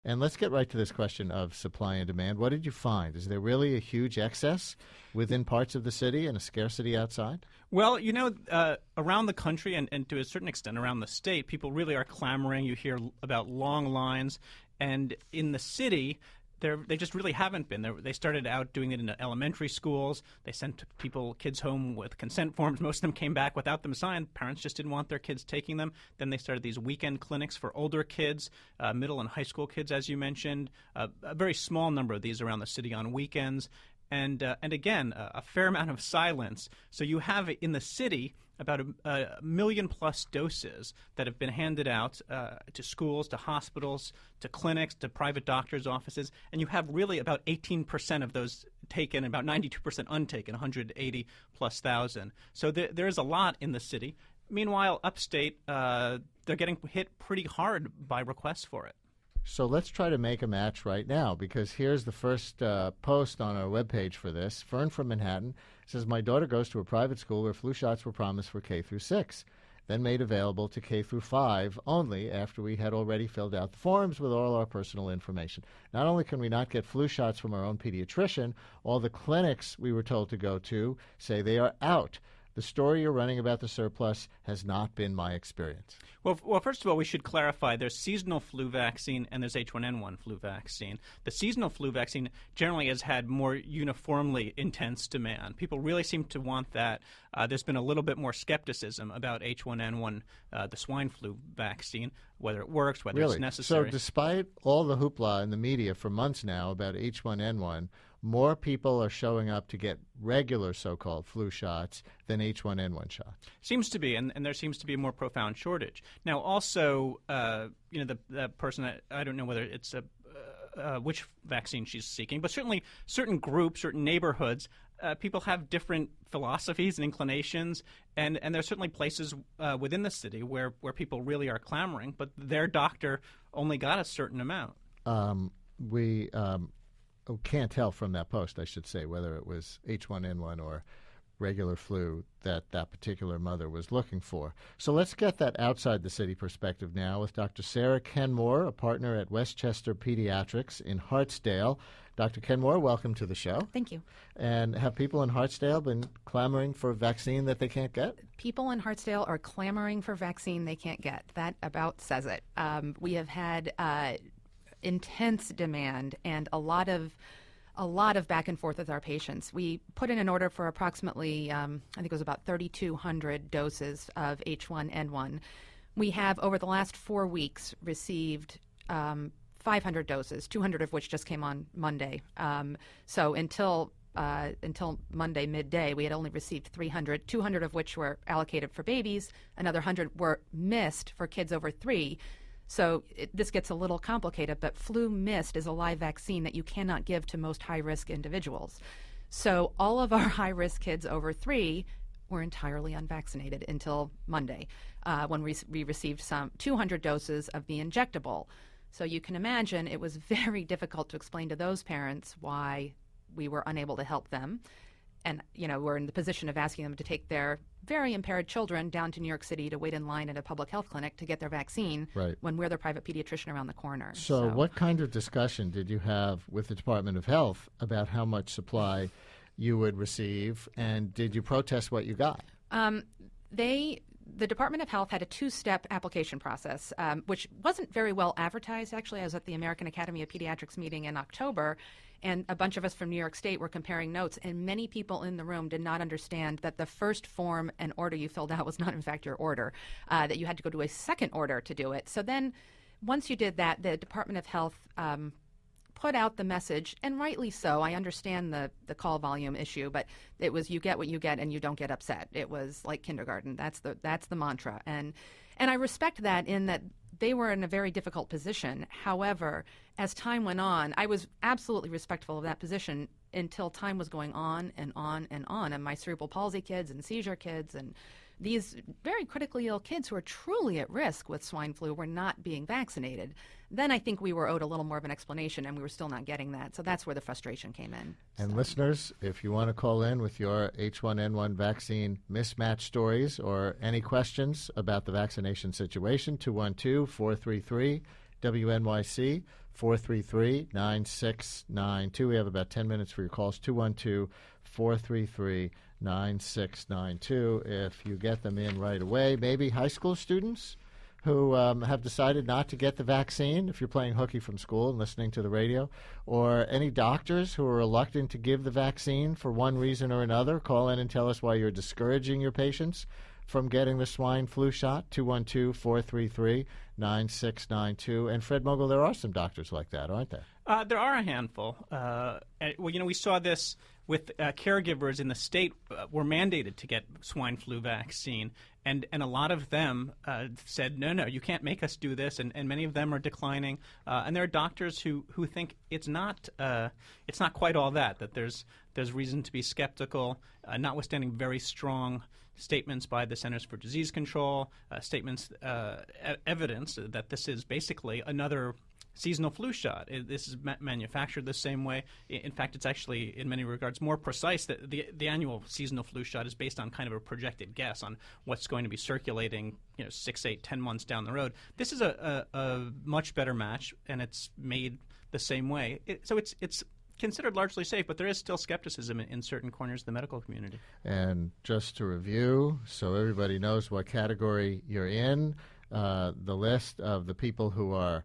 And let's get right to this question of supply and demand. What did you find? Is there really a huge excess within parts of the city and a scarcity outside? Well, around the country and to a certain extent around the state, people really are clamoring. You hear about long lines. And in the city, they just really haven't been. They started out doing it in elementary schools. They sent kids home with consent forms. Most of them came back without them signed. Parents just didn't want their kids taking them. Then they started these weekend clinics for older kids, middle and high school kids, as you mentioned. A very small number of these around the city on weekends. And again, a fair amount of silence. So you have in the city about a million-plus doses that have been handed out to schools, to hospitals, to clinics, to private doctors' offices, and you have really about 18% of those taken, about 92% untaken, 180-plus thousand. So there is a lot in the city. Meanwhile, upstate, they're getting hit pretty hard by requests for it. So let's try to make a match right now, because here's the first post on our webpage for this. Fern from Manhattan says, my daughter goes to a private school where flu shots were promised for K through 6, then made available to K through 5 only after we had already filled out the forms with all our personal information. Not only can we not get flu shots from our own pediatrician, all the clinics we were told to go to say they are out. The story you're running about the surplus has not been my experience. Well, first of all, we should clarify there's seasonal flu vaccine and there's H1N1 flu vaccine. The seasonal flu vaccine generally has had more uniformly intense demand. People really seem to want that. There's been a little bit more skepticism about H1N1, the swine flu vaccine, whether it works, whether it's necessary. So despite all the hoopla in the media for months now about H1N1, more people are showing up to get regular so-called flu shots than H1N1 shots. Seems to be, and there seems to be a more profound shortage. Now, also, the person, I don't know whether it's which vaccine she's seeking, but certainly certain groups, certain neighborhoods, people have different philosophies and inclinations, and there are certainly places within the city where people really are clamoring, but their doctor only got a certain amount. We can't tell from that post, I should say, whether it was H1N1 or regular flu that particular mother was looking for. So let's get that outside the city perspective now with Dr. Sarah Kenmore, a partner at Westchester Pediatrics in Hartsdale. Dr. Kenmore, welcome to the show. Thank you. And have people in Hartsdale been clamoring for a vaccine that they can't get? People in Hartsdale are clamoring for vaccine they can't get. That about says it. We have had intense demand and a lot of back and forth with our patients. We put in an order for approximately, I think it was about 3,200 doses of H1N1. We have, over the last 4 weeks, received 500 doses, 200 of which just came on Monday. So until Monday midday, we had only received 300, 200 of which were allocated for babies. Another 100 were missed for kids over 3. So this gets a little complicated, but flu mist is a live vaccine that you cannot give to most high-risk individuals. So all of our high-risk kids over 3 were entirely unvaccinated until Monday, when we received some 200 doses of the injectable. So you can imagine it was very difficult to explain to those parents why we were unable to help them. And, we're in the position of asking them to take their very impaired children down to New York City to wait in line at a public health clinic to get their vaccine when we're their private pediatrician around the corner. So what kind of discussion did you have with the Department of Health about how much supply you would receive, and did you protest what you got? The Department of Health had a 2-step application process, which wasn't very well advertised, actually. I was at the American Academy of Pediatrics meeting in October, and a bunch of us from New York State were comparing notes, and many people in the room did not understand that the first form and order you filled out was not, in fact, your order, that you had to go to a second order to do it. So then once you did that, the Department of Health put out the message, and rightly so. I understand the call volume issue, but it was you get what you get and you don't get upset. It was like kindergarten. That's the mantra. And I respect that, in that they were in a very difficult position. However, as time went on, I was absolutely respectful of that position until time was going on and on and on. And my cerebral palsy kids and seizure kids and these very critically ill kids who are truly at risk with swine flu were not being vaccinated. Then I think we were owed a little more of an explanation, and we were still not getting that. So that's where the frustration came in. And listeners, if you want to call in with your H1N1 vaccine mismatch stories or any questions about the vaccination situation, 212-433 WNYC, 433-9692. We have about 10 minutes for your calls, 212-433-9692. If you get them in right away, maybe high school students who have decided not to get the vaccine, if you're playing hooky from school and listening to the radio, or any doctors who are reluctant to give the vaccine for one reason or another, call in and tell us why you're discouraging your patients from getting the swine flu shot, 212-433-9692. And Fred Mogul, there are some doctors like that, aren't there? There are a handful. We saw this with caregivers in the state were mandated to get swine flu vaccine, and a lot of them said, no, you can't make us do this, and many of them are declining. And there are doctors who think it's not quite all that there's reason to be skeptical, notwithstanding very strong statements by the Centers for Disease Control, evidence that this is basically another seasonal flu shot. This is manufactured the same way. In fact, it's actually, in many regards, more precise. That the annual seasonal flu shot is based on kind of a projected guess on what's going to be circulating, 6, 8, 10 months down the road. This is a much better match, and it's made the same way. So it's considered largely safe, but there is still skepticism in certain corners of the medical community. And just to review, so everybody knows what category you're in, the list of the people who are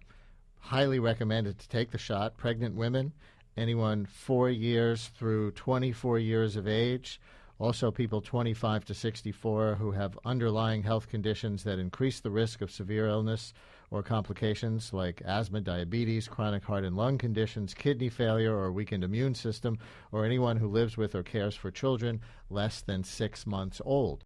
highly recommended to take the shot: pregnant women, anyone 4 years through 24 years of age, also people 25 to 64 who have underlying health conditions that increase the risk of severe illness or complications like asthma, diabetes, chronic heart and lung conditions, kidney failure or weakened immune system, or anyone who lives with or cares for children less than 6 months old.